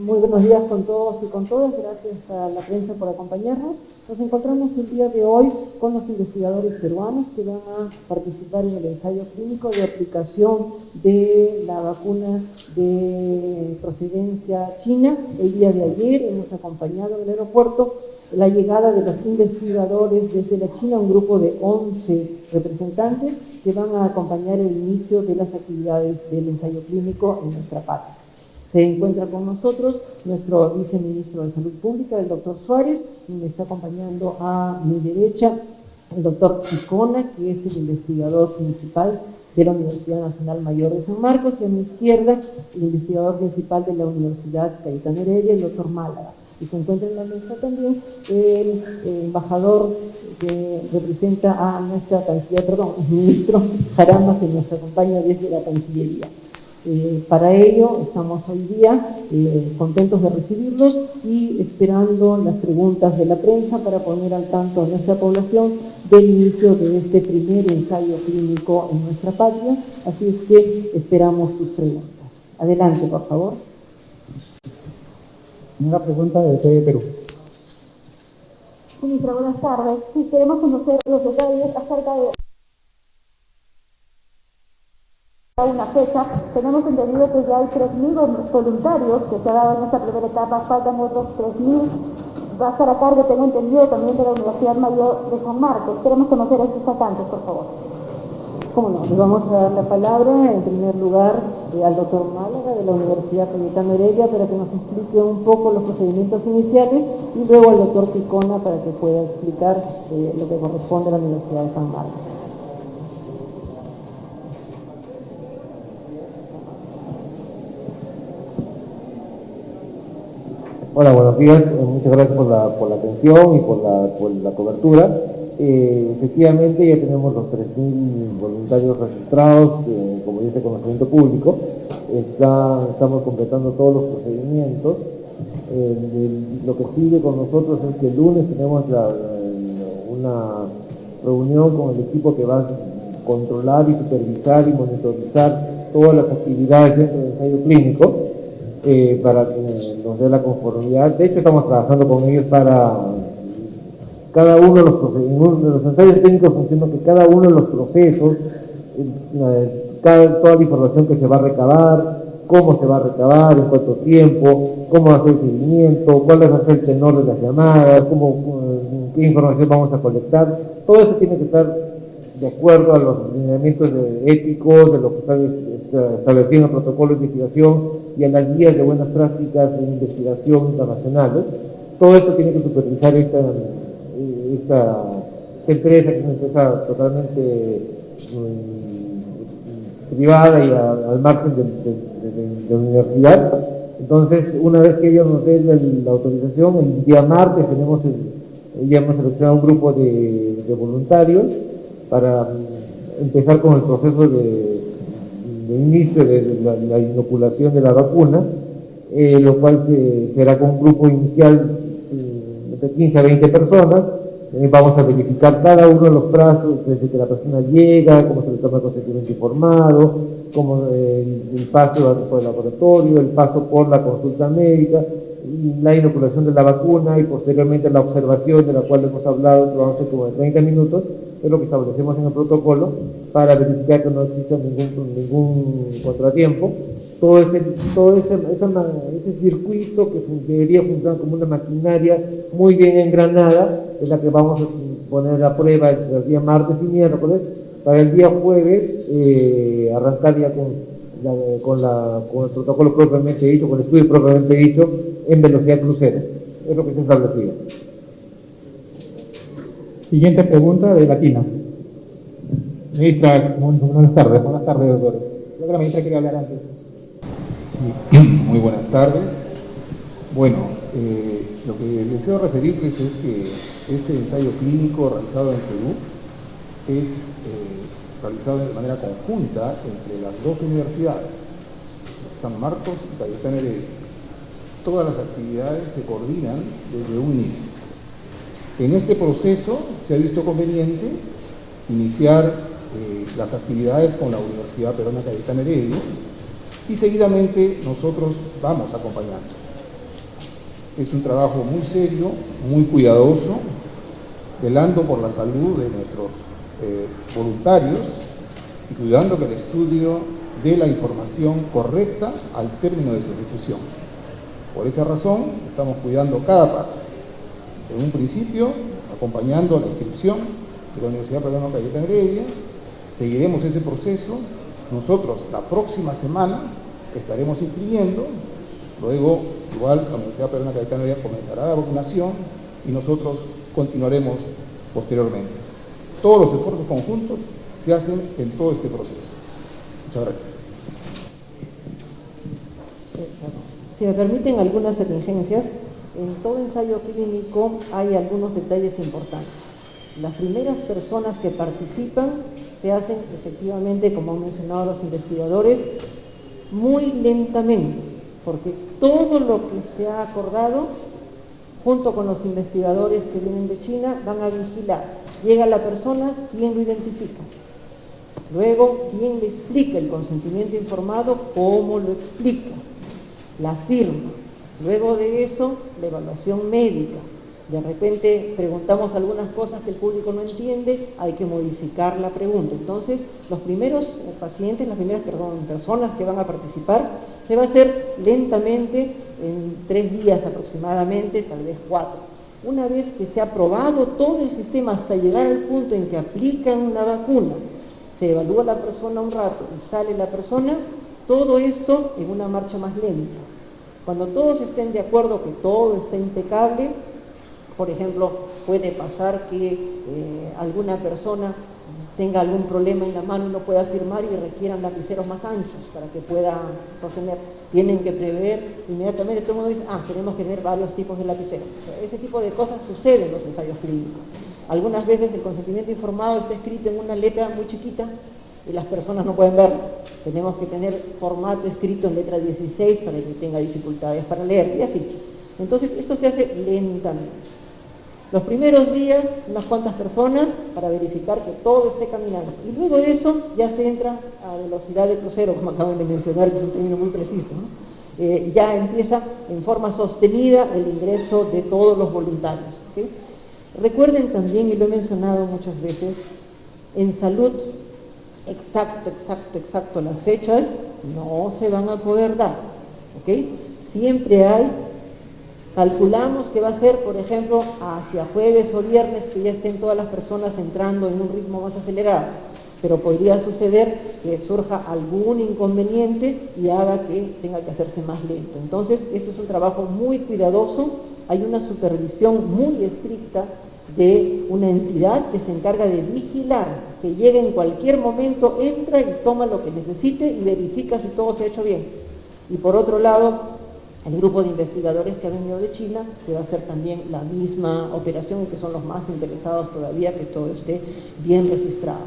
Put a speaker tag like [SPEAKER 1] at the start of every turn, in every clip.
[SPEAKER 1] Muy buenos días con todos y con todas. Gracias a la prensa por acompañarnos. Nos encontramos el día de hoy con los investigadores peruanos que van a participar en el ensayo clínico de aplicación de la vacuna de procedencia china. El día de ayer hemos acompañado en el aeropuerto la llegada de los investigadores desde la China, un grupo de 11 representantes que van a acompañar el inicio de las actividades del ensayo clínico en nuestra patria. Se encuentra con nosotros nuestro viceministro de Salud Pública, el doctor Suárez, y me está acompañando a mi derecha el doctor Ticona, que es el investigador principal de la Universidad Nacional Mayor de San Marcos, y a mi izquierda el investigador principal de la Universidad Cayetano Heredia, el doctor Málaga. Y se encuentra en la mesa también el embajador que representa a nuestra Cancillería, el ministro Jarama, que nos acompaña desde la Cancillería. Para ello estamos hoy día contentos de recibirlos y esperando las preguntas de la prensa para poner al tanto a nuestra población del inicio de este primer ensayo clínico en nuestra patria. Así es que esperamos sus preguntas. Adelante, por favor.
[SPEAKER 2] Una pregunta de TV Perú.
[SPEAKER 3] Ministra, buenas tardes. Sí, queremos conocer los detalles acerca de una fecha. Tenemos entendido que ya hay 3.000 voluntarios que se ha dado en esta primera etapa, faltan otros 3.000. Va a estar a cargo, tengo entendido, también de la Universidad Mayor de San Marcos. Queremos conocer a estos vacantes, por favor.
[SPEAKER 1] Cómo no, le vamos a dar la palabra en primer lugar al doctor Málaga de la Universidad Cayetano Heredia para que nos explique un poco los procedimientos iniciales y luego al doctor Ticona para que pueda explicar lo que corresponde a la Universidad de San Marcos.
[SPEAKER 4] Hola, buenos días, muchas gracias por la atención y por la cobertura. Efectivamente ya tenemos los 3.000 voluntarios registrados como dice conocimiento público. Estamos completando todos los procedimientos. Lo que sigue con nosotros es que el lunes tenemos una reunión con el equipo que va a controlar y supervisar y monitorizar todas las actividades dentro del ensayo clínico. Para que nos dé la conformidad. De hecho, estamos trabajando con ellos para cada uno de los procedimientos. Los ensayos técnicos funcionan que cada uno de los procesos, toda la información que se va a recabar, cómo se va a recabar, en cuánto tiempo, cómo va a ser el seguimiento, cuál va a ser el tenor de las llamadas, qué información vamos a colectar. Todo eso tiene que estar de acuerdo a los lineamientos éticos, de lo que está establecido en el protocolo de investigación y a las guías de buenas prácticas de investigación internacionales. Todo esto tiene que supervisar esta empresa, que es una empresa totalmente privada y al margen de la universidad. Entonces, una vez que ellos nos den la autorización, el día martes ya hemos seleccionado un grupo de voluntarios para empezar con el proceso de inicio de la inoculación de la vacuna, lo cual será con un grupo inicial de 15 a 20 personas. Vamos a verificar cada uno de los plazos, desde que la persona llega, cómo se le toma el consentimiento informado, cómo el paso por el laboratorio, el paso por la consulta médica, la inoculación de la vacuna y posteriormente la observación de la cual hemos hablado, que vamos a hacer como de 30 minutos, es lo que establecemos en el protocolo para verificar que no exista ningún contratiempo. Todo ese circuito que debería funcionar como una maquinaria muy bien engranada, es la que vamos a poner a prueba el día martes y miércoles, para el día jueves arrancar ya con el protocolo propiamente dicho, con el estudio propiamente dicho, en velocidad crucero. Es lo que se ha establecido.
[SPEAKER 2] Siguiente pregunta de Latina. Ministra, buenas tardes. Buenas tardes, doctores. Creo que la ministra quería hablar antes.
[SPEAKER 5] Sí, muy buenas tardes. Bueno, lo que deseo referirles es que este ensayo clínico realizado en Perú es realizado de manera conjunta entre las dos universidades, San Marcos y Cayetano Heredia. Todas las actividades se coordinan desde un inicio. En este proceso se ha visto conveniente iniciar las actividades con la Universidad Peruana Cayetano Heredia y seguidamente nosotros vamos acompañando. Es un trabajo muy serio, muy cuidadoso, velando por la salud de nuestros voluntarios y cuidando que el estudio dé la información correcta al término de su ejecución. Por esa razón, estamos cuidando cada paso. En un principio, acompañando la inscripción de la Universidad Peruana Cayetano Heredia, seguiremos ese proceso. Nosotros la próxima semana estaremos inscribiendo, luego igual la Universidad Peruana Cayetano Heredia comenzará la vacunación y nosotros continuaremos posteriormente. Todos los esfuerzos conjuntos se hacen en todo este proceso. Muchas gracias.
[SPEAKER 1] Si me permiten algunas emergencias, en todo ensayo clínico hay algunos detalles importantes. Las primeras personas que participan se hacen efectivamente, como han mencionado los investigadores, muy lentamente, porque todo lo que se ha acordado, junto con los investigadores que vienen de China, van a vigilar. Llega la persona, ¿quién lo identifica? Luego, ¿quién le explica el consentimiento informado? ¿Cómo lo explica? La firma. Luego de eso, la evaluación médica. De repente preguntamos algunas cosas que el público no entiende, hay que modificar la pregunta. Entonces, los primeros pacientes, las primeras personas que van a participar, se va a hacer lentamente, en 3 días aproximadamente, tal vez 4. Una vez que se ha probado todo el sistema hasta llegar al punto en que aplican una vacuna, se evalúa la persona un rato y sale la persona, todo esto en una marcha más lenta. Cuando todos estén de acuerdo que todo está impecable, por ejemplo, puede pasar que alguna persona tenga algún problema en la mano y no pueda firmar y requieran lapiceros más anchos para que pueda proceder. Tienen que prever inmediatamente, todo el mundo dice, tenemos que tener varios tipos de lapiceros. Ese tipo de cosas suceden en los ensayos clínicos. Algunas veces el consentimiento informado está escrito en una letra muy chiquita y las personas no pueden verlo. Tenemos que tener formato escrito en letra 16 para que tenga dificultades para leer y así. Entonces, esto se hace lentamente. Los primeros días, unas cuantas personas para verificar que todo esté caminando. Y luego de eso ya se entra a velocidad de crucero, como acaban de mencionar, que es un término muy preciso, ¿no? Ya empieza en forma sostenida el ingreso de todos los voluntarios. ¿Okay? Recuerden también, y lo he mencionado muchas veces, en salud, exacto, las fechas no se van a poder dar. ¿Okay? Siempre hay... Calculamos que va a ser, por ejemplo, hacia jueves o viernes que ya estén todas las personas entrando en un ritmo más acelerado, pero podría suceder que surja algún inconveniente y haga que tenga que hacerse más lento. Entonces, esto es un trabajo muy cuidadoso, hay una supervisión muy estricta de una entidad que se encarga de vigilar, que llegue en cualquier momento, entra y toma lo que necesite y verifica si todo se ha hecho bien. Y por otro lado, el grupo de investigadores que ha venido de China, que va a hacer también la misma operación y que son los más interesados todavía que todo esté bien registrado.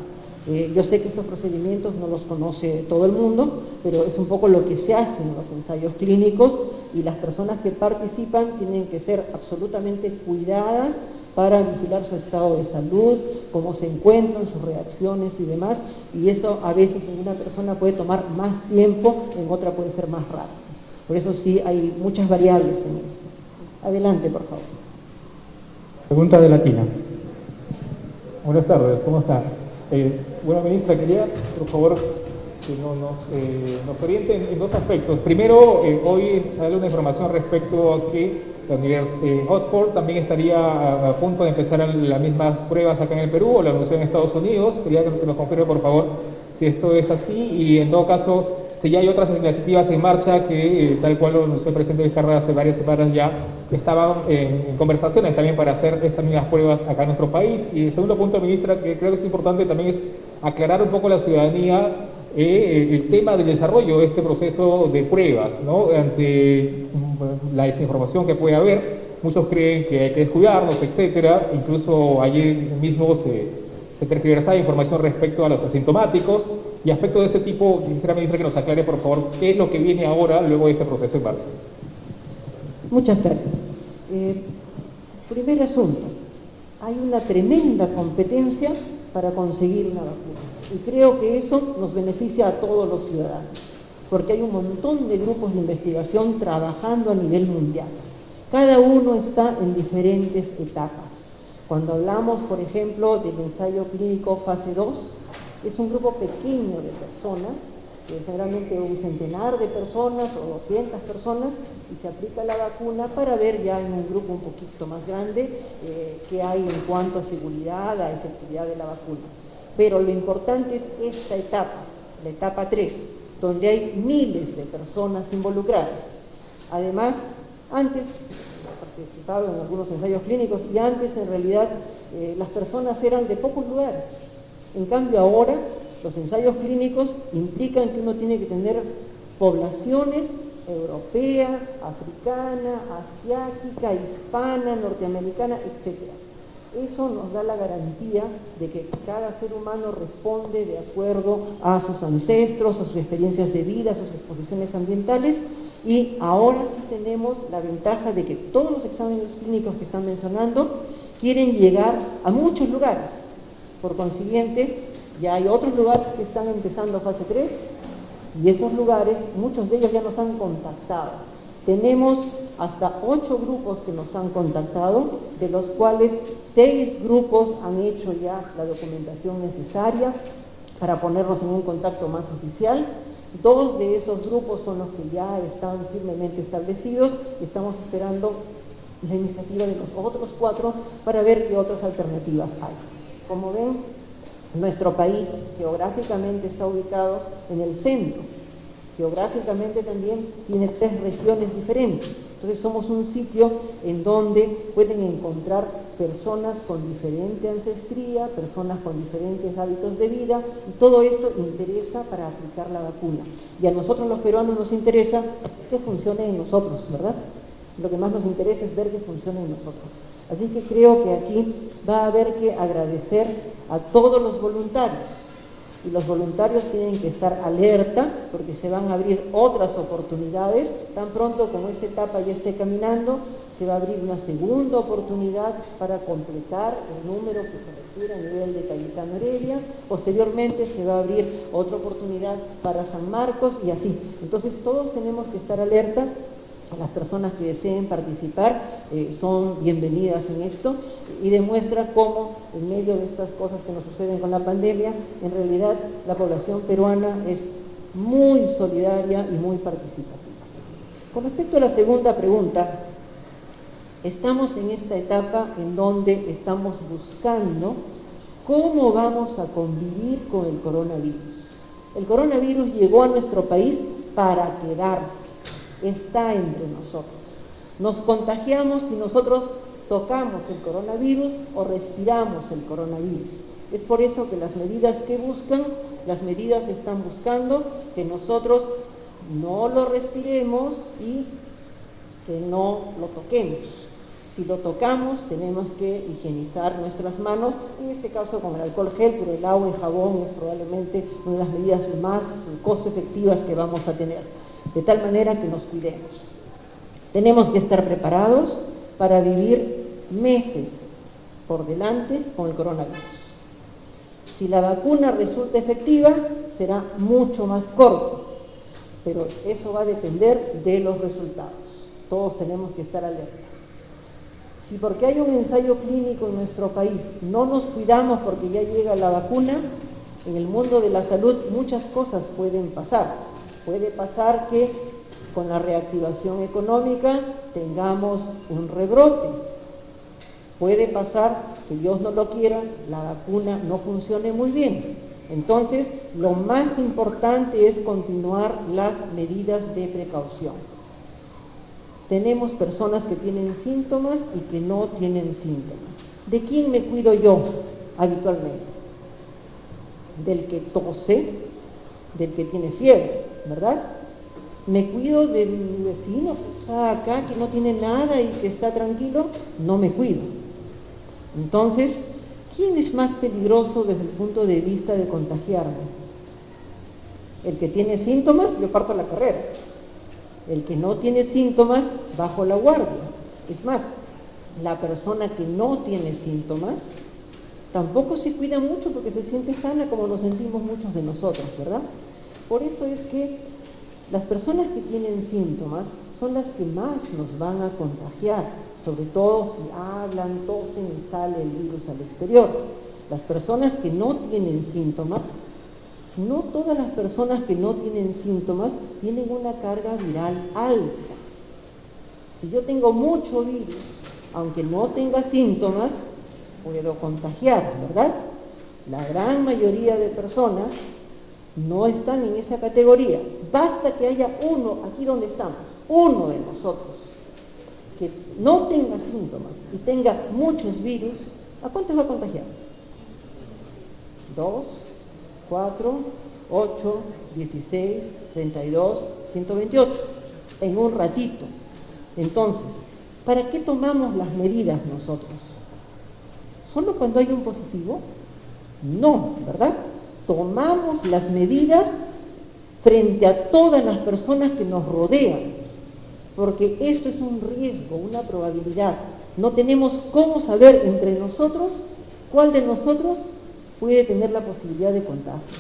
[SPEAKER 1] Yo sé que estos procedimientos no los conoce todo el mundo, pero es un poco lo que se hace en los ensayos clínicos y las personas que participan tienen que ser absolutamente cuidadas para vigilar su estado de salud, cómo se encuentran, sus reacciones y demás, y eso a veces en una persona puede tomar más tiempo, en otra puede ser más rápido. Por eso sí hay muchas variables en esto. Adelante, por favor.
[SPEAKER 2] Pregunta de Latina. Buenas tardes, ¿cómo está? Bueno, ministra, quería, por favor, que nos oriente en 2 aspectos. Primero, hoy sale una información respecto a que la Universidad Oxford también estaría a punto de empezar las mismas pruebas acá en el Perú, o la anunció en Estados Unidos. Quería que nos confirme, por favor, si esto es así, y en todo caso, si ya hay otras iniciativas en marcha que, tal cual lo anunció el presidente Vizcarra hace varias semanas ya, estaban en conversaciones también para hacer estas mismas pruebas acá en nuestro país. Y el segundo punto, ministra, que creo que es importante también es aclarar un poco a la ciudadanía el tema del desarrollo de este proceso de pruebas, ¿no? Ante la desinformación que puede haber, muchos creen que hay que descuidarnos, etcétera. Incluso ayer mismo se tergiversaba información respecto a los asintomáticos y aspectos de ese tipo. Quisiera, ministra, que nos aclare, por favor, qué es lo que viene ahora luego de este proceso en marcha.
[SPEAKER 1] Muchas gracias. Primer asunto, hay una tremenda competencia para conseguir una vacuna y creo que eso nos beneficia a todos los ciudadanos, porque hay un montón de grupos de investigación trabajando a nivel mundial. Cada uno está en diferentes etapas. Cuando hablamos, por ejemplo, del ensayo clínico fase 2, es un grupo pequeño de personas, generalmente un centenar de personas o 200 personas, y se aplica la vacuna para ver ya en un grupo un poquito más grande qué hay en cuanto a seguridad, a efectividad de la vacuna. Pero lo importante es esta etapa, la etapa 3, donde hay miles de personas involucradas. Además, antes he participado en algunos ensayos clínicos y antes en realidad las personas eran de pocos lugares. En cambio ahora los ensayos clínicos implican que uno tiene que tener poblaciones europea, africana, asiática, hispana, norteamericana, etc. Eso nos da la garantía de que cada ser humano responde de acuerdo a sus ancestros, a sus experiencias de vida, a sus exposiciones ambientales, y ahora sí tenemos la ventaja de que todos los exámenes clínicos que están mencionando quieren llegar a muchos lugares. Por consiguiente, ya hay otros lugares que están empezando fase 3, y esos lugares, muchos de ellos ya nos han contactado. Tenemos hasta 8 grupos que nos han contactado, de los cuales 6 grupos han hecho ya la documentación necesaria para ponernos en un contacto más oficial. 2 de esos grupos son los que ya están firmemente establecidos. Estamos esperando la iniciativa de los otros 4 para ver qué otras alternativas hay. Como ven, nuestro país geográficamente está ubicado en el centro. Geográficamente también tiene 3 regiones diferentes. Entonces somos un sitio en donde pueden encontrar personas con diferente ancestría, personas con diferentes hábitos de vida, y todo esto interesa para aplicar la vacuna. Y a nosotros los peruanos nos interesa que funcione en nosotros, ¿verdad? Lo que más nos interesa es ver que funcione en nosotros. Así que creo que aquí va a haber que agradecer a todos los voluntarios. Y los voluntarios tienen que estar alerta porque se van a abrir otras oportunidades. Tan pronto como esta etapa ya esté caminando, se va a abrir una segunda oportunidad para completar el número que se requiere a nivel de Cayetano Heredia. Posteriormente se va a abrir otra oportunidad para San Marcos y así. Entonces todos tenemos que estar alerta. A las personas que deseen participar son bienvenidas en esto, y demuestra cómo en medio de estas cosas que nos suceden con la pandemia, en realidad la población peruana es muy solidaria y muy participativa. Con respecto a la segunda pregunta, estamos en esta etapa en donde estamos buscando cómo vamos a convivir con el coronavirus. El coronavirus llegó a nuestro país para quedarse. Está entre nosotros. Nos contagiamos si nosotros tocamos el coronavirus o respiramos el coronavirus. Es por eso que las medidas que buscan, las medidas están buscando que nosotros no lo respiremos y que no lo toquemos. Si lo tocamos, tenemos que higienizar nuestras manos, en este caso con el alcohol gel, pero el agua y jabón es probablemente una de las medidas más costo efectivas que vamos a tener. De tal manera que nos cuidemos. Tenemos que estar preparados para vivir meses por delante con el coronavirus. Si la vacuna resulta efectiva, será mucho más corto, pero eso va a depender de los resultados. Todos tenemos que estar alerta. Si porque hay un ensayo clínico en nuestro país no nos cuidamos porque ya llega la vacuna, en el mundo de la salud muchas cosas pueden pasar. Puede pasar que con la reactivación económica tengamos un rebrote. Puede pasar que Dios no lo quiera, la vacuna no funcione muy bien. Entonces, lo más importante es continuar las medidas de precaución. Tenemos personas que tienen síntomas y que no tienen síntomas. ¿De quién me cuido yo habitualmente? Del que tose, del que tiene fiebre, ¿verdad? Me cuido del vecino que está acá, que no tiene nada y que está tranquilo, no me cuido. Entonces, ¿quién es más peligroso desde el punto de vista de contagiarme? El que tiene síntomas, yo parto a la carrera. El que no tiene síntomas, bajo la guardia. Es más, la persona que no tiene síntomas tampoco se cuida mucho porque se siente sana, como nos sentimos muchos de nosotros, ¿verdad? Por eso es que las personas que tienen síntomas son las que más nos van a contagiar, sobre todo si hablan, tosen y sale el virus al exterior. Las personas que no tienen síntomas, no todas las personas que no tienen síntomas tienen una carga viral alta. Si yo tengo mucho virus, aunque no tenga síntomas, puedo contagiar, ¿verdad? La gran mayoría de personas no están en esa categoría. Basta que haya uno, aquí donde estamos, uno de nosotros, que no tenga síntomas y tenga muchos virus, ¿a cuántos va a contagiar? 2, 4, 8, 16, 32, 128, en un ratito. Entonces, ¿para qué tomamos las medidas nosotros? ¿Solo cuando hay un positivo? No, ¿verdad? Tomamos las medidas frente a todas las personas que nos rodean, porque esto es un riesgo, una probabilidad. No tenemos cómo saber entre nosotros cuál de nosotros puede tener la posibilidad de contagio.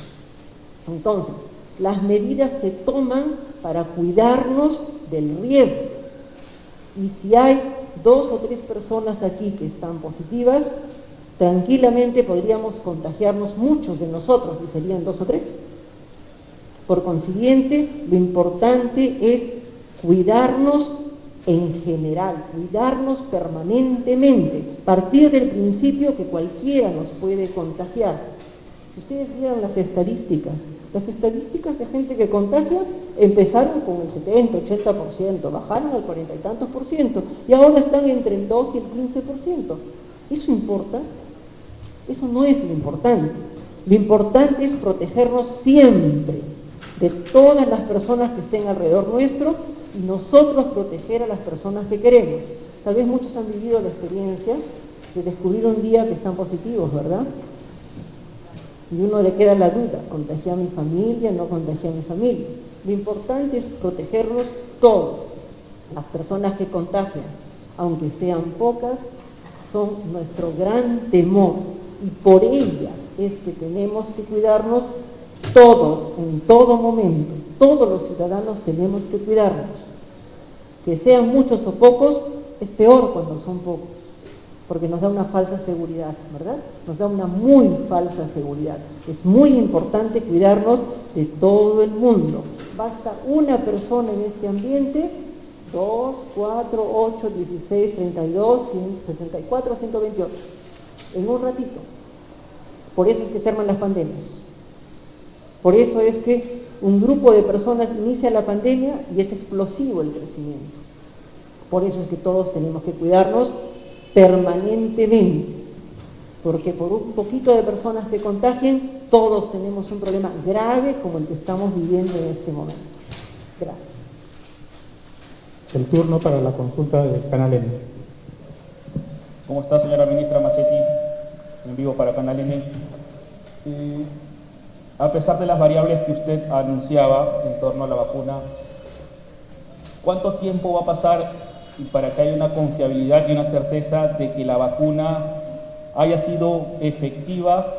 [SPEAKER 1] Entonces, las medidas se toman para cuidarnos del riesgo. Y si hay 2 o 3 personas aquí que están positivas, tranquilamente podríamos contagiarnos muchos de nosotros, y serían 2 o 3. Por consiguiente, lo importante es cuidarnos en general, cuidarnos permanentemente, partir del principio que cualquiera nos puede contagiar. Si ustedes vieran las estadísticas de gente que contagia empezaron con el 70, 80%, bajaron al 40 y tantos por ciento, y ahora están entre el 2 y el 15%. ¿Eso importa? Eso no es lo importante. Lo importante es protegernos siempre de todas las personas que estén alrededor nuestro y nosotros proteger a las personas que queremos. Tal vez muchos han vivido la experiencia de descubrir un día que están positivos, ¿verdad? Y uno le queda la duda, ¿contagié a mi familia? ¿No contagié a mi familia? Lo importante es protegernos todos. Las personas que contagian, aunque sean pocas, son nuestro gran temor, y por ellas es que tenemos que cuidarnos todos, en todo momento. Todos los ciudadanos tenemos que cuidarnos. Que sean muchos o pocos, es peor cuando son pocos, porque nos da una falsa seguridad, ¿verdad? Nos da una muy falsa seguridad. Es muy importante cuidarnos de todo el mundo. Basta una persona en este ambiente, 2, 4, 8, 16, 32, 64, 128, en un ratito. Por eso es que se arman las pandemias. Por eso es que un grupo de personas inicia la pandemia y es explosivo el crecimiento. Por eso es que todos tenemos que cuidarnos permanentemente, porque por un poquito de personas que contagien, todos tenemos un problema grave como el que estamos viviendo en este momento. Gracias.
[SPEAKER 2] El turno para la consulta del Canal N.
[SPEAKER 6] ¿Cómo está, señora ministra Macetti? En vivo para Canal N. A pesar de las variables que usted anunciaba en torno a la vacuna, ¿cuánto tiempo va a pasar y para que haya una confiabilidad y una certeza de que la vacuna haya sido efectiva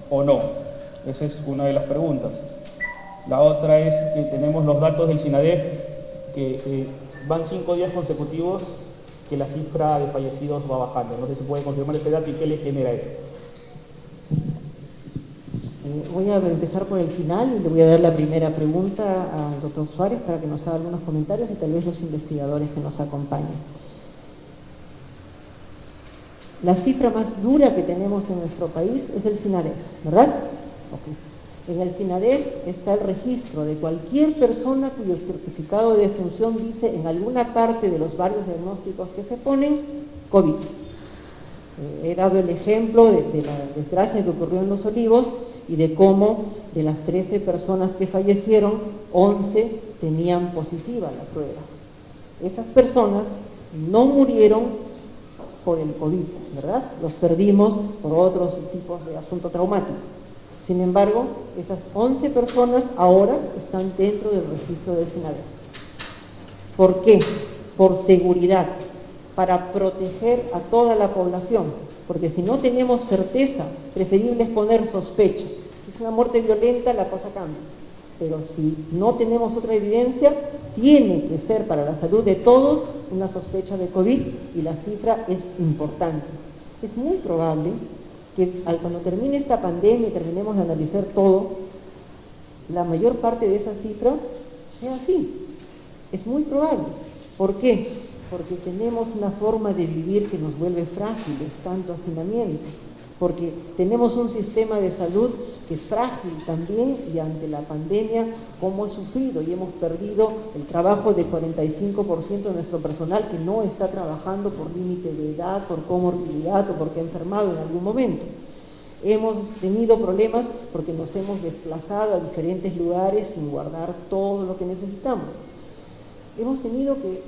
[SPEAKER 6] o no? Esa es una de las preguntas. La otra es que tenemos los datos del SINADEF, que van 5 días consecutivos que la cifra de fallecidos va bajando. No sé si puede confirmar este dato y qué le genera eso.
[SPEAKER 1] Voy a empezar por el final y le voy a dar la primera pregunta al doctor Suárez para que nos haga algunos comentarios y tal vez los investigadores que nos acompañen. La cifra más dura que tenemos en nuestro país es el SINADEF, ¿verdad? Okay. En el SINADEF está el registro de cualquier persona cuyo certificado de defunción dice en alguna parte de los varios diagnósticos que se ponen COVID. He dado el ejemplo de la desgracia que ocurrió en Los Olivos y de cómo de las 13 personas que fallecieron, 11 tenían positiva la prueba. Esas personas no murieron por el COVID, ¿verdad? Los perdimos por otros tipos de asunto traumático. Sin embargo, esas 11 personas ahora están dentro del registro del SINADEF. ¿Por qué? Por seguridad, para proteger a toda la población, porque si no tenemos certeza, preferible es poner sospecha. Si es una muerte violenta, la cosa cambia. pero si no tenemos otra evidencia, tiene que ser para la salud de todos una sospecha de COVID y la cifra es importante. Es muy probable que cuando termine esta pandemia y terminemos de analizar todo, la mayor parte de esa cifra sea así. Es muy probable. ¿Por qué? Porque tenemos una forma de vivir que nos vuelve frágiles, tanto hacinamiento, porque tenemos un sistema de salud que es frágil también y ante la pandemia, como ha sufrido y hemos perdido el trabajo de 45% de nuestro personal que no está trabajando por límite de edad, por comorbilidad o porque ha enfermado en algún momento. Hemos tenido problemas porque nos hemos desplazado a diferentes lugares sin guardar todo lo que necesitamos. Hemos tenido que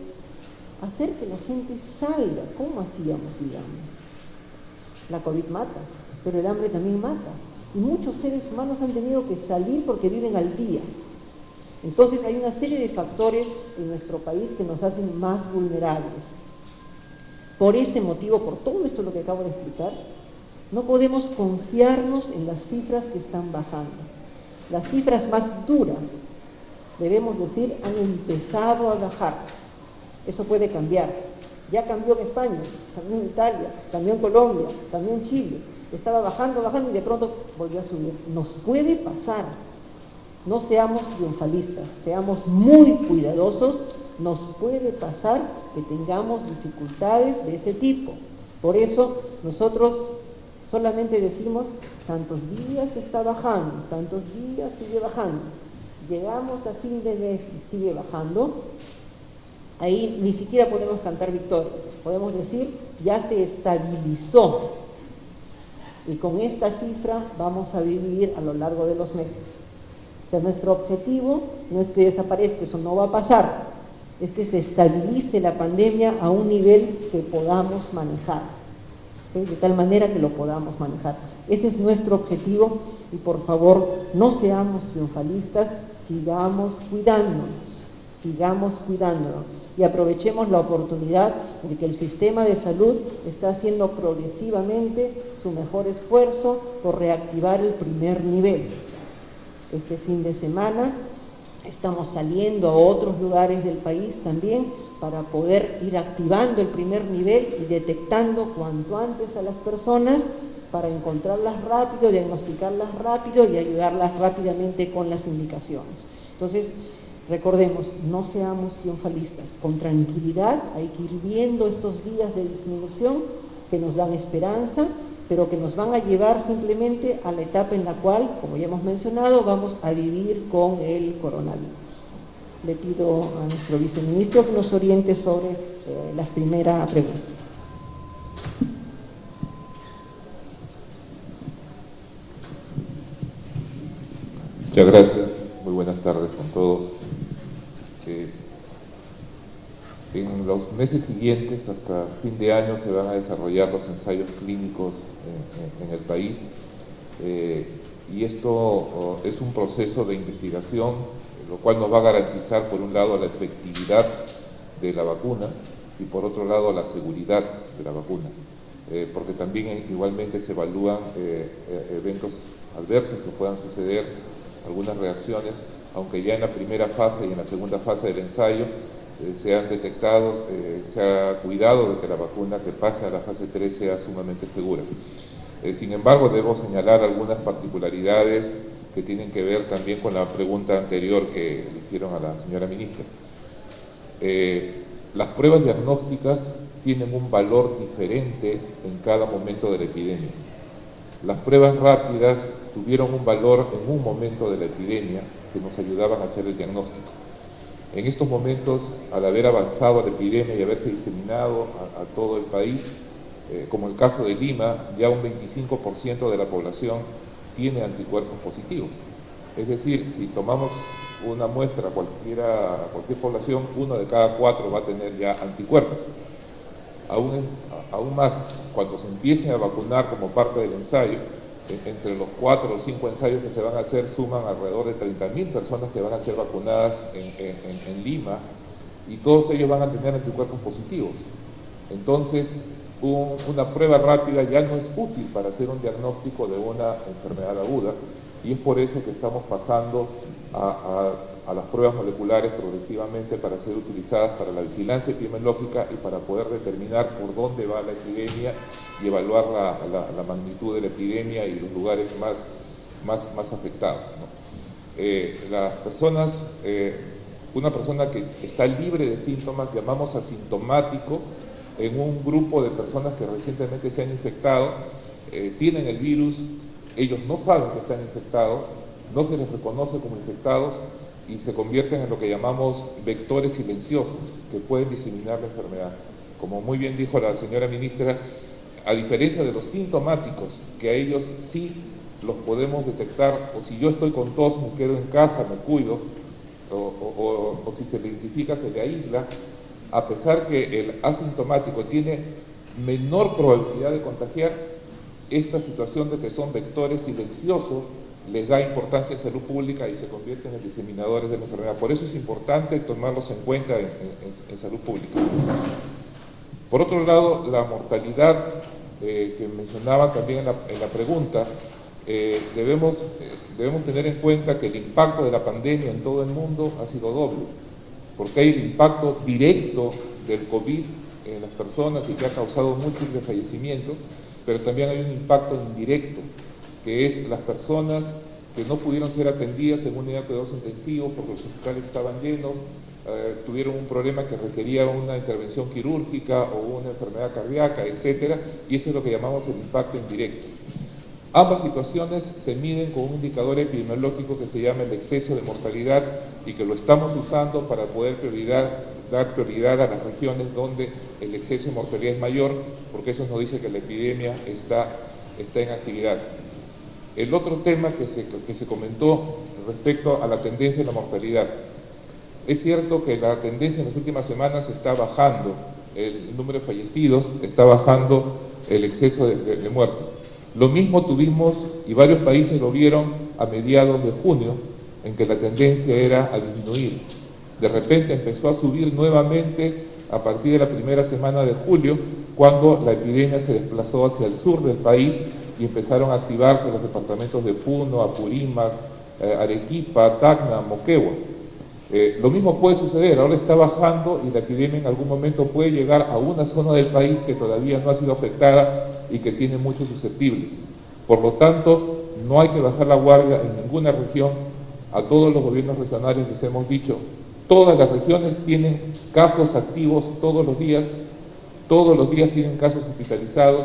[SPEAKER 1] hacer que la gente salga. ¿Cómo hacíamos, digamos? La COVID mata, pero el hambre también mata. Y muchos seres humanos han tenido que salir porque viven al día. Entonces hay una serie de factores en nuestro país que nos hacen más vulnerables. Por ese motivo, por todo esto lo que acabo de explicar, no podemos confiarnos en las cifras que están bajando. Las cifras más duras, debemos decir, han empezado a bajar. Eso puede cambiar. Ya cambió en España, cambió en Italia, cambió en Colombia, cambió en Chile. Estaba bajando y de pronto volvió a subir. Nos puede pasar. No seamos triunfalistas, seamos muy cuidadosos. Nos puede pasar que tengamos dificultades de ese tipo. Por eso nosotros solamente decimos, tantos días está bajando, tantos días sigue bajando. Llegamos a fin de mes y sigue bajando. Ahí ni siquiera podemos cantar victoria, podemos decir, ya se estabilizó y con esta cifra vamos a vivir a lo largo de los meses. O sea, nuestro objetivo no es que desaparezca, eso no va a pasar, es que se estabilice la pandemia a un nivel que podamos manejar, ¿sí? De tal manera que lo podamos manejar. Ese es nuestro objetivo y por favor no seamos triunfalistas, sigamos cuidándonos y aprovechemos la oportunidad de que el sistema de salud está haciendo progresivamente su mejor esfuerzo por reactivar el primer nivel. Este fin de semana estamos saliendo a otros lugares del país también para poder ir activando el primer nivel y detectando cuanto antes a las personas para encontrarlas rápido, diagnosticarlas rápido y ayudarlas rápidamente con las indicaciones. Entonces, recordemos, no seamos triunfalistas, con tranquilidad hay que ir viendo estos días de disminución que nos dan esperanza, pero que nos van a llevar simplemente a la etapa en la cual, como ya hemos mencionado, vamos a vivir con el coronavirus. Le pido a nuestro viceministro que nos oriente sobre la primera pregunta.
[SPEAKER 7] Muchas gracias, muy buenas tardes con todos. En los meses siguientes, hasta fin de año, se van a desarrollar los ensayos clínicos en el país y esto es un proceso de investigación, lo cual nos va a garantizar, por un lado, la efectividad de la vacuna y, por otro lado, la seguridad de la vacuna, porque también igualmente se evalúan eventos adversos que puedan suceder, algunas reacciones, aunque ya en la primera fase y en la segunda fase del ensayo se han detectado, se ha cuidado de que la vacuna que pase a la fase 3 sea sumamente segura. Sin embargo, debo señalar algunas particularidades que tienen que ver también con la pregunta anterior que le hicieron a la señora ministra. Las pruebas diagnósticas tienen un valor diferente en cada momento de la epidemia. Las pruebas rápidas tuvieron un valor en un momento de la epidemia que nos ayudaban a hacer el diagnóstico. En estos momentos, al haber avanzado la epidemia y haberse diseminado a todo el país, como el caso de Lima, ya un 25% de la población tiene anticuerpos positivos. Es decir, si tomamos una muestra cualquier población, 1 de cada 4 va a tener ya anticuerpos. Aún más, cuando se empiece a vacunar como parte del ensayo, entre los 4 o 5 ensayos que se van a hacer suman alrededor de 30.000 personas que van a ser vacunadas en Lima y todos ellos van a tener anticuerpos positivos. Entonces, una prueba rápida ya no es útil para hacer un diagnóstico de una enfermedad aguda y es por eso que estamos pasando a las pruebas moleculares progresivamente para ser utilizadas para la vigilancia epidemiológica y para poder determinar por dónde va la epidemia y evaluar la magnitud de la epidemia y los lugares más afectados, ¿no? Las personas, una persona que está libre de síntomas, llamamos asintomático, en un grupo de personas que recientemente se han infectado, tienen el virus, ellos no saben que están infectados, no se les reconoce como infectados y se convierten en lo que llamamos vectores silenciosos que pueden diseminar la enfermedad. Como muy bien dijo la señora ministra, a diferencia de los sintomáticos, que a ellos sí los podemos detectar, o si yo estoy con tos, me quedo en casa, me cuido, o si se le identifica, se le aísla, a pesar que el asintomático tiene menor probabilidad de contagiar, esta situación de que son vectores silenciosos les da importancia en salud pública y se convierten en diseminadores de la enfermedad. Por eso es importante tomarlos en cuenta en salud pública. Por otro lado, la mortalidad que mencionaba también en la pregunta, debemos tener en cuenta que el impacto de la pandemia en todo el mundo ha sido doble, porque hay el impacto directo del COVID en las personas y que ha causado múltiples fallecimientos, pero también hay un impacto indirecto, que es las personas que no pudieron ser atendidas en una unidad de cuidados intensivos porque los hospitales estaban llenos, tuvieron un problema que requería una intervención quirúrgica o una enfermedad cardíaca, etcétera, y eso es lo que llamamos el impacto indirecto. Ambas situaciones se miden con un indicador epidemiológico que se llama el exceso de mortalidad y que lo estamos usando para poder dar prioridad a las regiones donde el exceso de mortalidad es mayor, porque eso nos dice que la epidemia está en actividad. El otro tema que se comentó respecto a la tendencia de la mortalidad. Es cierto que la tendencia en las últimas semanas está bajando el número de fallecidos, está bajando el exceso de muertes. Lo mismo tuvimos, y varios países lo vieron a mediados de junio, en que la tendencia era a disminuir. De repente empezó a subir nuevamente a partir de la primera semana de julio, cuando la epidemia se desplazó hacia el sur del país y empezaron a activarse los departamentos de Puno, Apurímac, Arequipa, Tacna, Moquegua. Lo mismo puede suceder, ahora está bajando y la epidemia en algún momento puede llegar a una zona del país que todavía no ha sido afectada y que tiene muchos susceptibles. Por lo tanto, no hay que bajar la guardia en ninguna región. A todos los gobiernos regionales les hemos dicho, todas las regiones tienen casos activos todos los días tienen casos hospitalizados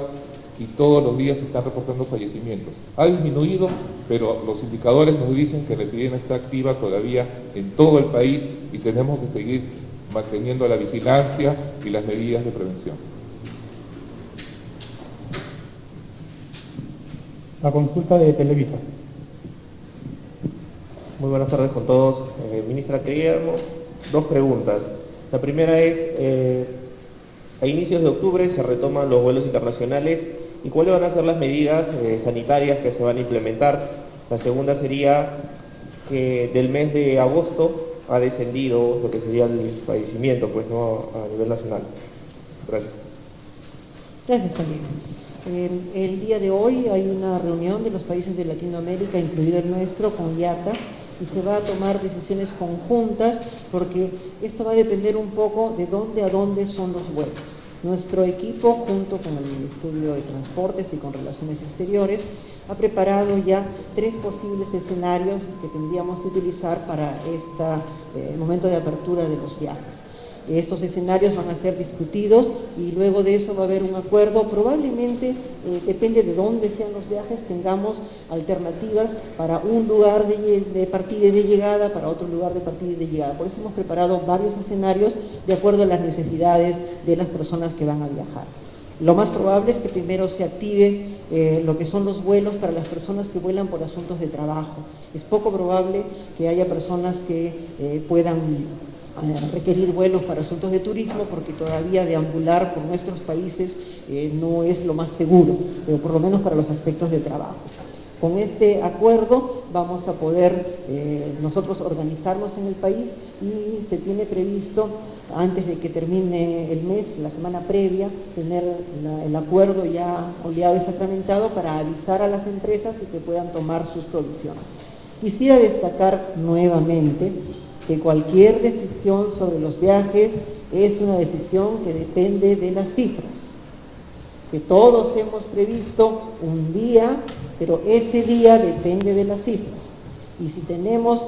[SPEAKER 7] y todos los días se están reportando fallecimientos. Ha disminuido, pero los indicadores nos dicen que la epidemia está activa todavía en todo el país y tenemos que seguir manteniendo la vigilancia y las medidas de prevención.
[SPEAKER 2] La consulta de Televisa.
[SPEAKER 8] Muy buenas tardes con todos. Ministra, queríamos dos preguntas. La primera es, a inicios de octubre se retoman los vuelos internacionales y cuáles van a ser las medidas sanitarias que se van a implementar. La segunda sería que del mes de agosto ha descendido lo que sería el fallecimiento, pues no a nivel nacional. Gracias.
[SPEAKER 1] Gracias también. El día de hoy hay una reunión de los países de Latinoamérica, incluido el nuestro, con IATA, y se va a tomar decisiones conjuntas porque esto va a depender un poco de dónde a dónde son los vuelos. Nuestro equipo, junto con el Ministerio de Transportes y con Relaciones Exteriores, ha preparado ya 3 posibles escenarios que tendríamos que utilizar para este momento de apertura de los viajes. Estos escenarios van a ser discutidos y luego de eso va a haber un acuerdo. Probablemente, depende de dónde sean los viajes, tengamos alternativas para un lugar de partida y de llegada, para otro lugar de partida y de llegada. Por eso hemos preparado varios escenarios de acuerdo a las necesidades de las personas que van a viajar. Lo más probable es que primero se active lo que son los vuelos para las personas que vuelan por asuntos de trabajo. Es poco probable que haya personas que puedan requerir vuelos para asuntos de turismo, porque todavía deambular por nuestros países no es lo más seguro, pero por lo menos para los aspectos de trabajo. Con este acuerdo vamos a poder nosotros organizarnos en el país y se tiene previsto, antes de que termine el mes, la semana previa, tener el acuerdo ya oleado y sacramentado para avisar a las empresas y que puedan tomar sus provisiones. Quisiera destacar nuevamente que cualquier decisión sobre los viajes es una decisión que depende de las cifras, que todos hemos previsto un día, pero ese día depende de las cifras. Y si tenemos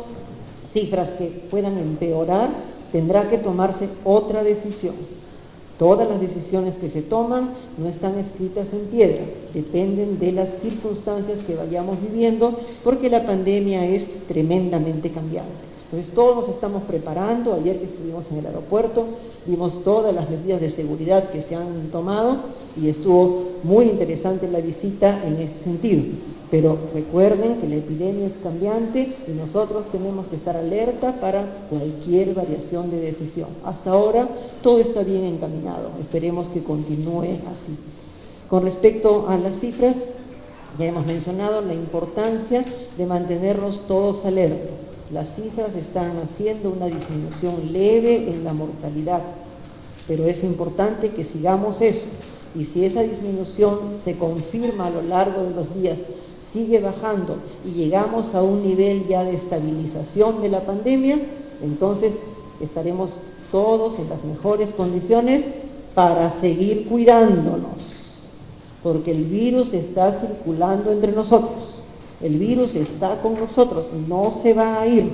[SPEAKER 1] cifras que puedan empeorar, tendrá que tomarse otra decisión. Todas las decisiones que se toman no están escritas en piedra, dependen de las circunstancias que vayamos viviendo, porque la pandemia es tremendamente cambiante. Entonces todos nos estamos preparando. Ayer que estuvimos en el aeropuerto, vimos todas las medidas de seguridad que se han tomado y estuvo muy interesante la visita en ese sentido. Pero recuerden que la epidemia es cambiante y nosotros tenemos que estar alerta para cualquier variación de decisión. Hasta ahora todo está bien encaminado, esperemos que continúe así. Con respecto a las cifras, ya hemos mencionado la importancia de mantenernos todos alerta. Las cifras están haciendo una disminución leve en la mortalidad, pero es importante que sigamos eso. Y si esa disminución se confirma a lo largo de los días, sigue bajando y llegamos a un nivel ya de estabilización de la pandemia, entonces estaremos todos en las mejores condiciones para seguir cuidándonos, porque el virus está circulando entre nosotros. El virus está con nosotros, no se va a ir.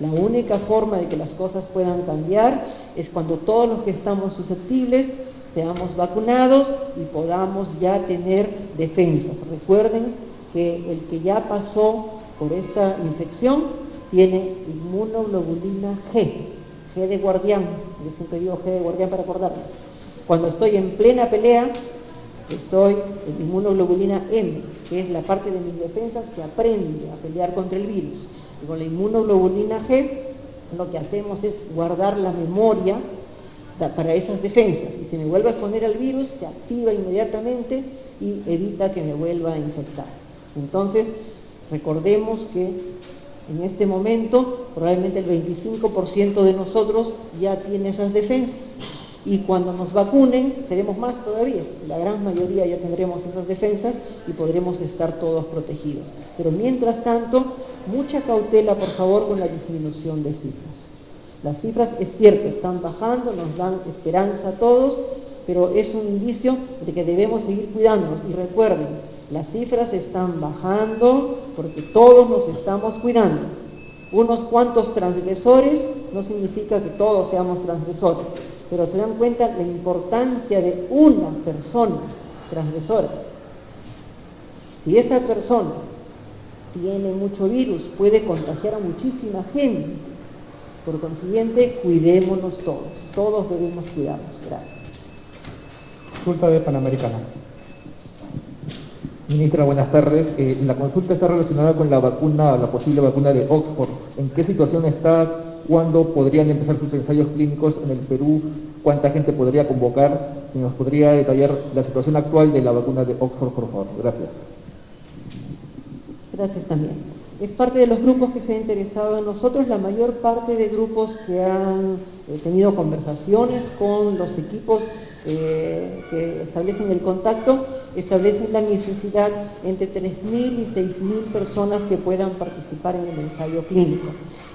[SPEAKER 1] La única forma de que las cosas puedan cambiar es cuando todos los que estamos susceptibles seamos vacunados y podamos ya tener defensas. Recuerden que el que ya pasó por esta infección tiene inmunoglobulina G de guardián. Yo siempre digo G de guardián para acordarme. Cuando estoy en plena pelea, estoy en inmunoglobulina M, que es la parte de mis defensas que aprende a pelear contra el virus. Y con la inmunoglobulina G, lo que hacemos es guardar la memoria para esas defensas. Y si me vuelve a exponer al virus, se activa inmediatamente y evita que me vuelva a infectar. Entonces, recordemos que en este momento probablemente el 25% de nosotros ya tiene esas defensas. Y cuando nos vacunen, seremos más todavía. La gran mayoría ya tendremos esas defensas y podremos estar todos protegidos. Pero mientras tanto, mucha cautela, por favor, con la disminución de cifras. Las cifras, es cierto, están bajando, nos dan esperanza a todos, pero es un indicio de que debemos seguir cuidándonos. Y recuerden, las cifras están bajando porque todos nos estamos cuidando. Unos cuantos transgresores no significa que todos seamos transgresores, pero se dan cuenta la importancia de una persona transgresora. Si esa persona tiene mucho virus, puede contagiar a muchísima gente. Por consiguiente, cuidémonos todos debemos cuidarnos. Gracias.
[SPEAKER 2] Consulta de Panamericana.
[SPEAKER 9] Ministra, buenas tardes. La consulta está relacionada con la vacuna, la posible vacuna de Oxford. ¿En qué situación está? ¿Cuándo podrían empezar sus ensayos clínicos en el Perú? ¿Cuánta gente podría convocar? Si nos podría detallar la situación actual de la vacuna de Oxford, por favor. Gracias.
[SPEAKER 1] Gracias también. Es parte de los grupos que se han interesado en nosotros. La mayor parte de grupos que han tenido conversaciones con los equipos que establecen el contacto, establecen la necesidad entre 3.000 y 6.000 personas que puedan participar en el ensayo clínico.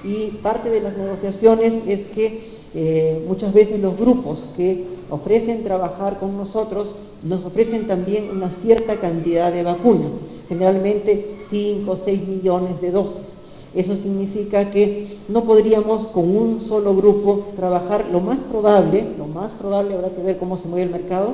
[SPEAKER 1] Y parte de las negociaciones es que muchas veces los grupos que ofrecen trabajar con nosotros nos ofrecen también una cierta cantidad de vacuna, generalmente 5 o 6 millones de dosis. Eso significa que no podríamos con un solo grupo trabajar. Lo más probable, habrá que ver cómo se mueve el mercado,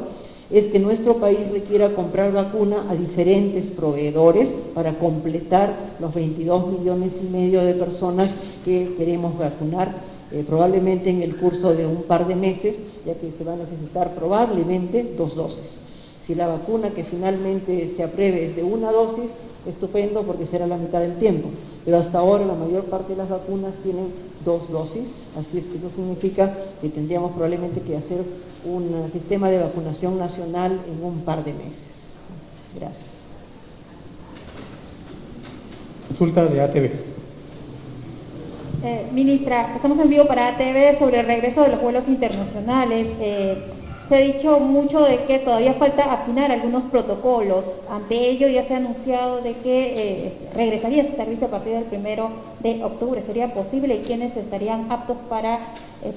[SPEAKER 1] es que nuestro país requiera comprar vacuna a diferentes proveedores para completar los 22 millones y medio de personas que queremos vacunar, probablemente en el curso de un par de meses, ya que se va a necesitar probablemente 2 dosis. Si la vacuna que finalmente se apruebe es de 1 dosis, estupendo, porque será la mitad del tiempo. Pero hasta ahora la mayor parte de las vacunas tienen 2 dosis, así es que eso significa que tendríamos probablemente que hacer un sistema de vacunación nacional en un par de meses. Gracias.
[SPEAKER 2] Consulta de ATV.
[SPEAKER 10] Ministra, estamos en vivo para ATV sobre el regreso de los vuelos internacionales.
[SPEAKER 3] Se ha dicho mucho de que todavía falta afinar algunos protocolos. Ante ello ya se ha anunciado de que regresaría ese servicio a partir del 1 de octubre. ¿Sería posible y quiénes estarían aptos para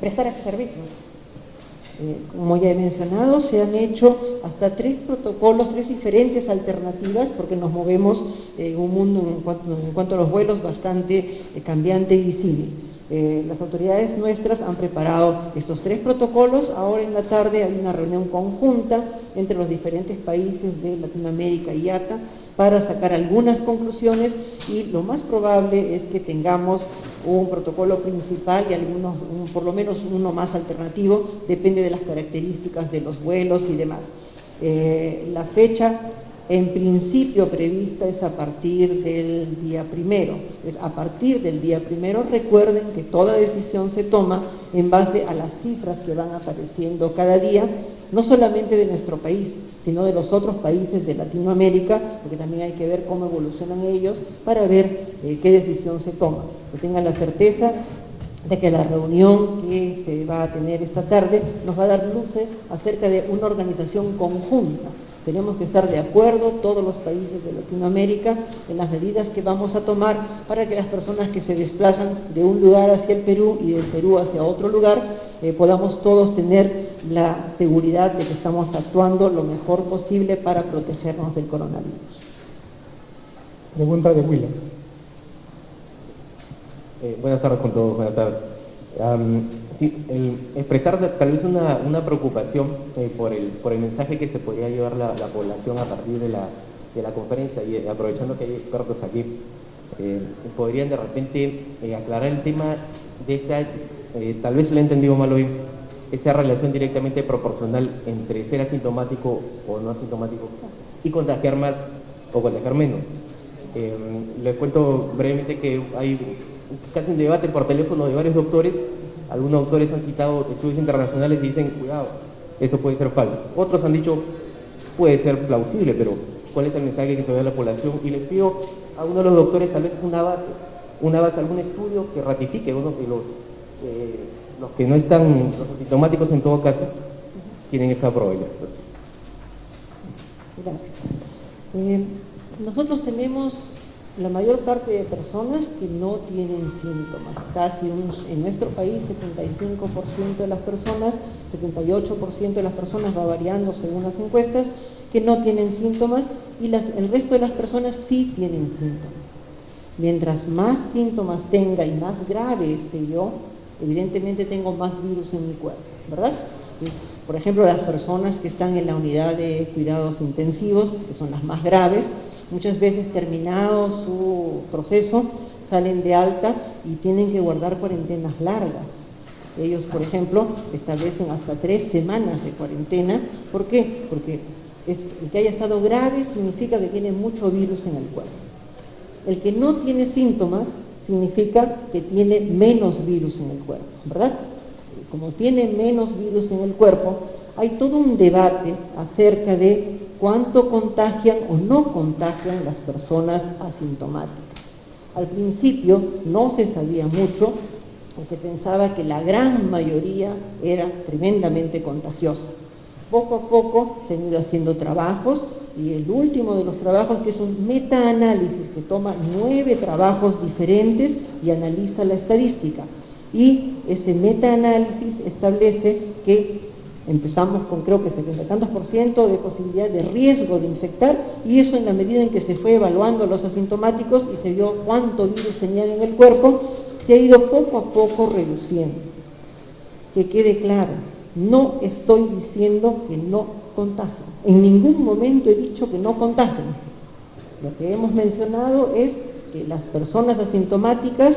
[SPEAKER 3] prestar este servicio?
[SPEAKER 1] Como ya he mencionado, se han hecho hasta 3 protocolos, 3 diferentes alternativas, porque nos movemos en un mundo en cuanto a los vuelos bastante cambiante y visible. Las autoridades nuestras han preparado estos 3 protocolos. Ahora en la tarde hay una reunión conjunta entre los diferentes países de Latinoamérica y IATA para sacar algunas conclusiones, y lo más probable es que tengamos un protocolo principal y por lo menos uno más alternativo, depende de las características de los vuelos y demás. La fecha en principio prevista es a partir del día 1. Es a partir del día 1. Recuerden que toda decisión se toma en base a las cifras que van apareciendo cada día, no solamente de nuestro país, sino de los otros países de Latinoamérica, porque también hay que ver cómo evolucionan ellos para ver qué decisión se toma. Que tengan la certeza de que la reunión que se va a tener esta tarde nos va a dar luces acerca de una organización conjunta. Tenemos que estar de acuerdo, todos los países de Latinoamérica, en las medidas que vamos a tomar para que las personas que se desplazan de un lugar hacia el Perú y del Perú hacia otro lugar, podamos todos tener la seguridad de que estamos actuando lo mejor posible para protegernos del coronavirus.
[SPEAKER 2] Pregunta de Williams.
[SPEAKER 8] Buenas tardes con todos, buenas tardes. Sí, expresar tal vez una preocupación por el mensaje que se podría llevar la población a partir de la conferencia, y aprovechando que hay expertos aquí, podrían de repente aclarar el tema de esa, tal vez se lo he entendido mal hoy, esa relación directamente proporcional entre ser asintomático o no asintomático y contagiar más o contagiar menos. Les cuento brevemente que hay casi un debate por teléfono de varios doctores. Algunos doctores han citado estudios internacionales y dicen, cuidado, eso puede ser falso. Otros han dicho, puede ser plausible, pero ¿cuál es el mensaje que se da a la población? Y les pido a uno de los doctores tal vez una base, algún estudio que ratifique uno que los que no están, los asintomáticos en todo caso, tienen esa probabilidad.
[SPEAKER 1] Gracias. Nosotros tenemos la mayor parte de personas que no tienen síntomas. En nuestro país 75% de las personas, 78% de las personas, va variando según las encuestas, que no tienen síntomas, y el resto de las personas sí tienen síntomas. Mientras más síntomas tenga y más grave esté yo, evidentemente tengo más virus en mi cuerpo, ¿verdad? Por ejemplo, las personas que están en la unidad de cuidados intensivos, que son las más graves, muchas veces terminado su proceso, salen de alta y tienen que guardar cuarentenas largas. Ellos, por ejemplo, establecen hasta 3 semanas de cuarentena. ¿Por qué? Porque el que haya estado grave significa que tiene mucho virus en el cuerpo. El que no tiene síntomas significa que tiene menos virus en el cuerpo, ¿verdad? Como tiene menos virus en el cuerpo, hay todo un debate acerca de cuánto contagian o no contagian las personas asintomáticas. Al principio no se sabía mucho y se pensaba que la gran mayoría era tremendamente contagiosa. Poco a poco se han ido haciendo trabajos, y el último de los trabajos, que es un metaanálisis que toma 9 trabajos diferentes y analiza la estadística. Y ese metaanálisis establece que empezamos con creo que 70 y tantos % de posibilidad de riesgo de infectar, y eso en la medida en que se fue evaluando a los asintomáticos y se vio cuánto virus tenían en el cuerpo, se ha ido poco a poco reduciendo. Que quede claro, no estoy diciendo que no contagien. En ningún momento he dicho que no contagien. Lo que hemos mencionado es que las personas asintomáticas,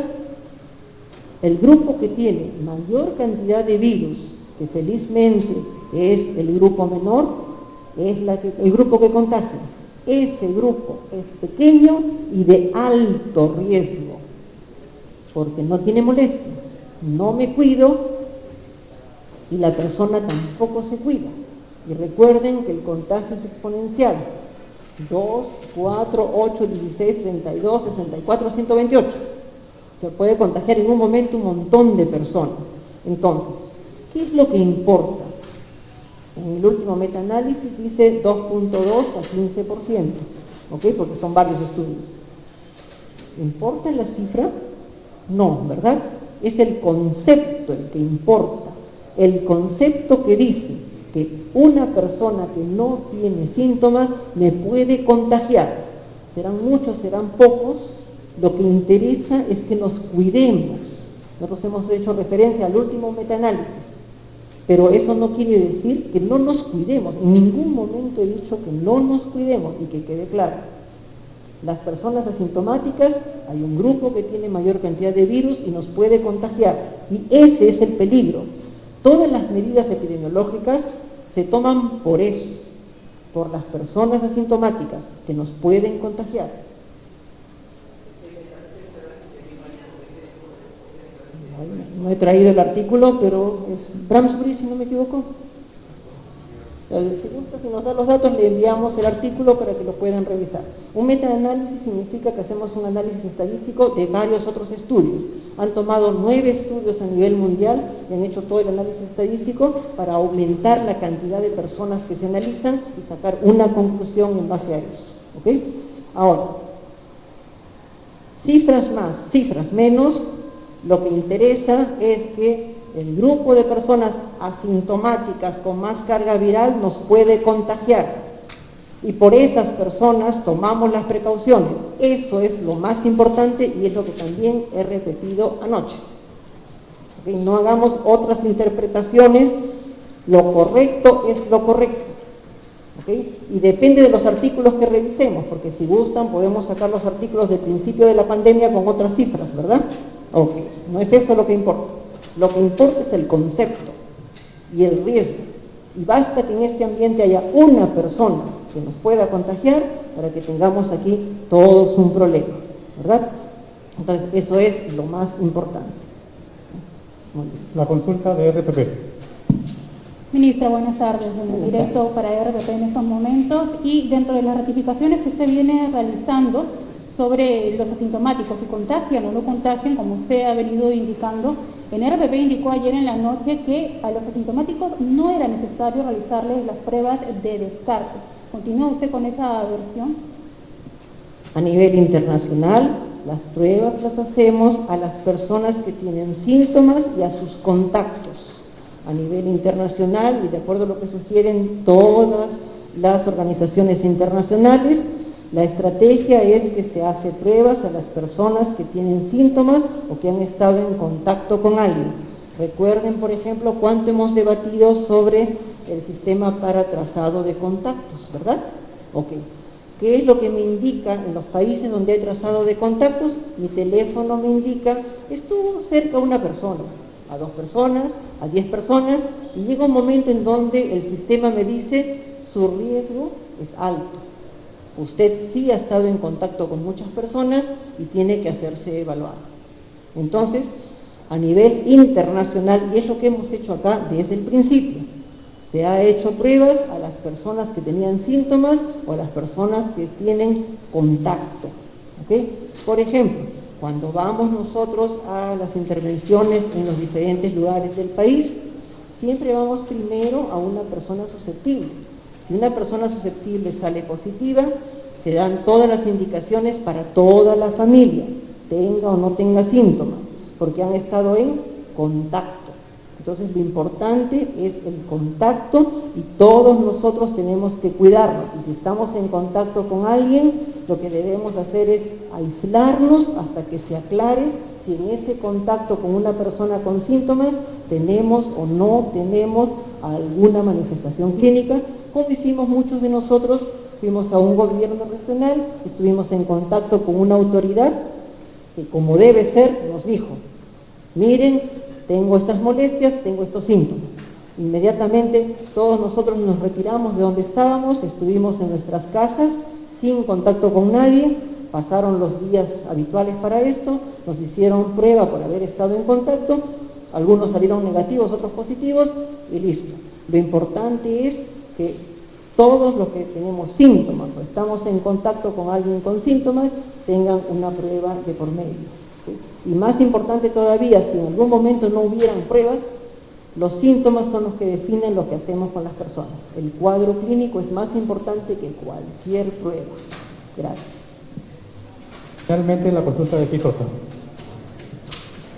[SPEAKER 1] el grupo que tiene mayor cantidad de virus, que felizmente es el grupo menor, es el grupo que contagia. Ese grupo es pequeño y de alto riesgo, porque no tiene molestias, no me cuido y la persona tampoco se cuida. Y recuerden que el contagio es exponencial: 2, 4, 8, 16, 32, 64, 128. Se puede contagiar en un momento un montón de personas. Entonces, ¿qué es lo que importa? En el último metaanálisis dice 2.2 a 15%, ¿ok? Porque son varios estudios. ¿Importa la cifra? No, ¿verdad? Es el concepto el que importa. El concepto que dice que una persona que no tiene síntomas me puede contagiar. Serán muchos, serán pocos. Lo que interesa es que nos cuidemos. Nosotros hemos hecho referencia al último metaanálisis. Pero eso no quiere decir que no nos cuidemos. En ningún momento he dicho que no nos cuidemos, y que quede claro. Las personas asintomáticas, hay un grupo que tiene mayor cantidad de virus y nos puede contagiar. Y ese es el peligro. Todas las medidas epidemiológicas se toman por eso, por las personas asintomáticas que nos pueden contagiar. No he traído el artículo, pero es Bramsbury, si no me equivoco. Si gusta, si nos da los datos, le enviamos el artículo para que lo puedan revisar. Un metaanálisis significa que hacemos un análisis estadístico de varios otros estudios. Han tomado 9 estudios a nivel mundial y han hecho todo el análisis estadístico para aumentar la cantidad de personas que se analizan y sacar una conclusión en base a eso. ¿Ok? Ahora, cifras más, cifras menos. Lo que interesa es que el grupo de personas asintomáticas con más carga viral nos puede contagiar. Y por esas personas tomamos las precauciones. Eso es lo más importante y es lo que también he repetido anoche. ¿Okay? No hagamos otras interpretaciones. Lo correcto es lo correcto. ¿Okay? Y depende de los artículos que revisemos, porque si gustan podemos sacar los artículos del principio de la pandemia con otras cifras, ¿verdad? Ok, no es eso lo que importa. Lo que importa es el concepto y el riesgo. Y basta que en este ambiente haya una persona que nos pueda contagiar para que tengamos aquí todos un problema, ¿verdad? Entonces, eso es lo más importante. Muy bien.
[SPEAKER 2] La consulta de RPP.
[SPEAKER 10] Ministra, buenas tardes. En directo para RPP en estos momentos, y dentro de las ratificaciones que usted viene realizando sobre los asintomáticos, si contagian o no contagian, como usted ha venido indicando, en RPP indicó ayer en la noche que a los asintomáticos no era necesario realizarles las pruebas de descarte. ¿Continúa usted con esa versión?
[SPEAKER 1] A nivel internacional, las pruebas las hacemos a las personas que tienen síntomas y a sus contactos. A nivel internacional, y de acuerdo a lo que sugieren todas las organizaciones internacionales, la estrategia es que se hace pruebas a las personas que tienen síntomas o que han estado en contacto con alguien. Recuerden, por ejemplo, cuánto hemos debatido sobre el sistema para trazado de contactos, ¿verdad? Ok. ¿Qué es lo que me indica en los países donde hay trazado de contactos? Mi teléfono me indica, estuvo cerca a una persona, a 2 personas, a 10 personas, y llega un momento en donde el sistema me dice, su riesgo es alto. Usted sí ha estado en contacto con muchas personas y tiene que hacerse evaluar. Entonces, a nivel internacional, y es lo que hemos hecho acá desde el principio, se ha hecho pruebas a las personas que tenían síntomas o a las personas que tienen contacto. ¿Okay? Por ejemplo, cuando vamos nosotros a las intervenciones en los diferentes lugares del país, siempre vamos primero a una persona susceptible. Si una persona susceptible sale positiva, se dan todas las indicaciones para toda la familia, tenga o no tenga síntomas, porque han estado en contacto. Entonces lo importante es el contacto y todos nosotros tenemos que cuidarnos. Y si estamos en contacto con alguien, lo que debemos hacer es aislarnos hasta que se aclare si en ese contacto con una persona con síntomas tenemos o no tenemos alguna manifestación clínica, como hicimos muchos de nosotros. Fuimos a un gobierno regional, estuvimos en contacto con una autoridad que, como debe ser, nos dijo, miren, tengo estas molestias, tengo estos síntomas. Inmediatamente todos nosotros nos retiramos de donde estábamos, estuvimos en nuestras casas, sin contacto con nadie, pasaron los días habituales para esto, nos hicieron prueba por haber estado en contacto, algunos salieron negativos, otros positivos, y listo. Lo importante es que todos los que tenemos síntomas o estamos en contacto con alguien con síntomas tengan una prueba de por medio. ¿Sí? Y más importante todavía, si en algún momento no hubieran pruebas, Los síntomas son los que definen lo que hacemos con las personas. El cuadro clínico es más importante que cualquier prueba. Gracias.
[SPEAKER 2] Finalmente, la consulta exitosa.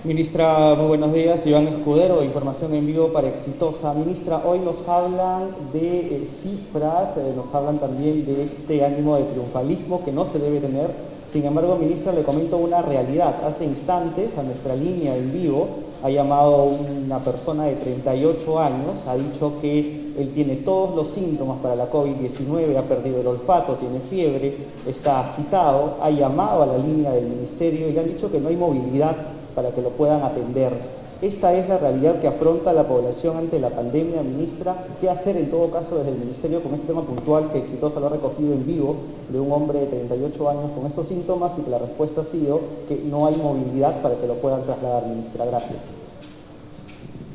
[SPEAKER 11] Ministra, muy buenos días. Iván Escudero, información en vivo para Exitosa. Ministra, hoy nos hablan de cifras, nos hablan también de este ánimo de triunfalismo que no se debe tener. Sin embargo, ministra, le comento una realidad. Hace instantes, a nuestra línea en vivo, ha llamado una persona de 38 años, ha dicho que él tiene todos los síntomas para la COVID-19, ha perdido el olfato, tiene fiebre, está agitado, ha llamado a la línea del ministerio y han dicho que no hay movilidad para que lo puedan atender. Esta es la realidad que afronta la población ante la pandemia, ministra. ¿Qué hacer en todo caso desde el ministerio con este tema puntual que Exitosa lo ha recogido en vivo de un hombre de 38 años con estos síntomas y que la respuesta ha sido que no hay movilidad para que lo puedan trasladar, ministra? Gracias.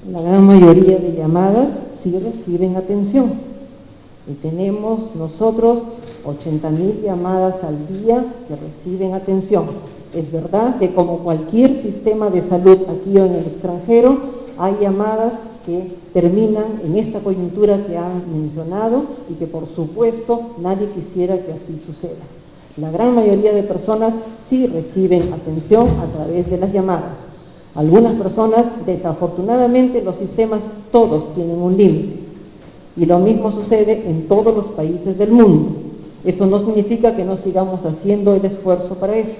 [SPEAKER 1] La gran mayoría de llamadas sí reciben atención y tenemos nosotros 80.000 llamadas al día que reciben atención. Es verdad que como cualquier sistema de salud aquí o en el extranjero, hay llamadas que terminan en esta coyuntura que han mencionado y que por supuesto nadie quisiera que así suceda. La gran mayoría de personas sí reciben atención a través de las llamadas. Algunas personas, desafortunadamente, los sistemas todos tienen un límite y lo mismo sucede en todos los países del mundo. Eso no significa que no sigamos haciendo el esfuerzo para eso.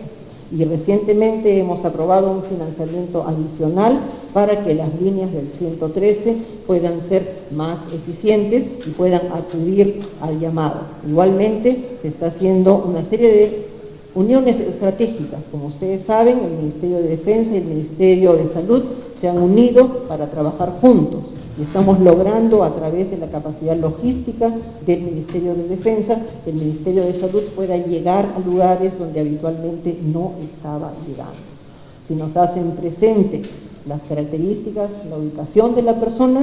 [SPEAKER 1] Y recientemente hemos aprobado un financiamiento adicional para que las líneas del 113 puedan ser más eficientes y puedan acudir al llamado. Igualmente se está haciendo una serie de uniones estratégicas. Como ustedes saben, el Ministerio de Defensa y el Ministerio de Salud se han unido para trabajar juntos. Y estamos logrando a través de la capacidad logística del Ministerio de Defensa que el Ministerio de Salud pueda llegar a lugares donde habitualmente no estaba llegando. Si nos hacen presente las características, la ubicación de la persona,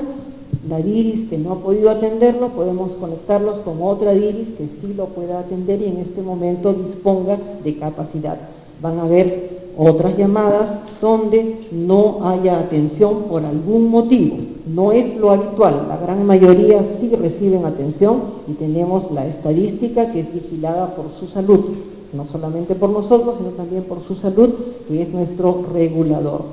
[SPEAKER 1] la DIRIS que no ha podido atenderlo, podemos conectarlos con otra DIRIS que sí lo pueda atender y en este momento disponga de capacidad. Van a haber otras llamadas donde no haya atención por algún motivo. No es lo habitual, la gran mayoría sí reciben atención y tenemos la estadística que es vigilada por su salud, no solamente por nosotros, sino también por su salud, que es nuestro regulador.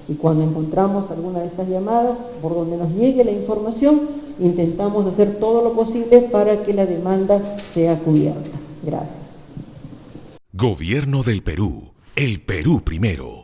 [SPEAKER 1] Y cuando encontramos alguna de estas llamadas, por donde nos llegue la información, intentamos hacer todo lo posible para que la demanda sea cubierta. Gracias.
[SPEAKER 12] Gobierno del Perú. El Perú primero.